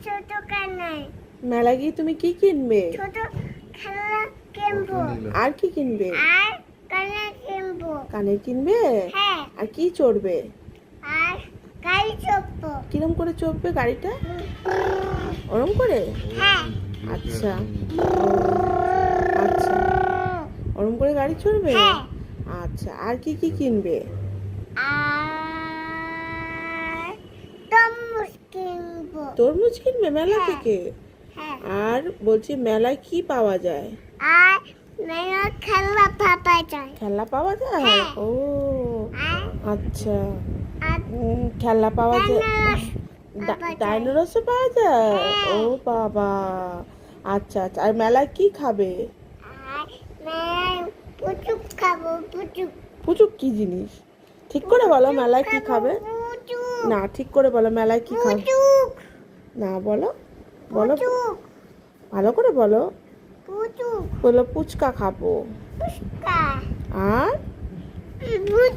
ছোট কানাই মেলা গিয়ে তুমি কি কিনবে? ছোট খেলনা কিনবো আর কি কিনবে? আর কানা কিনবো। কানের কিনবে? হ্যাঁ আর কি চড়বে? আর গাড়ি চড়বো। কিরম করে চড়বে গাড়িটা? ওরম করে? হ্যাঁ আচ্ছা আচ্ছা, ওরম করে গাড়ি চড়বে? হ্যাঁ আচ্ছা, আর কি কি কিনবে? আর তরমুজ কিনবো। তরমুজ কিনবে মেলা হ্যাঁ। থেকে? হ্যাঁ আর বলছি মেলায় কি পাওয়া যায়? আর মেলা খেলনা পাপা যায়। খেলনা পাওয়া যায়? হ্যাঁ। ও আর আচ্ছা, আর খেলনা পাওয়া যায়। ডাইনোসর পাওয়া যায়। ডাইনোসরও পাওয়া যায়? হ্যাঁ। ও বাবা, আচ্ছা আচ্ছা। আর মেলায় কি খাবে? আর মেলায় পুচুক খাবো পুচুক। পুচুক কি জিনিস? ঠিক করে বলো, মেলায় কি খাবে? পুচুক না, ঠিক করে বলো, মেলায় কি খাবে? পুচুক না, বলো বলো, পুচুক ভালো করে বলো। পুচুক বলো পুচকা খাবো। পুচকা আর পুচুক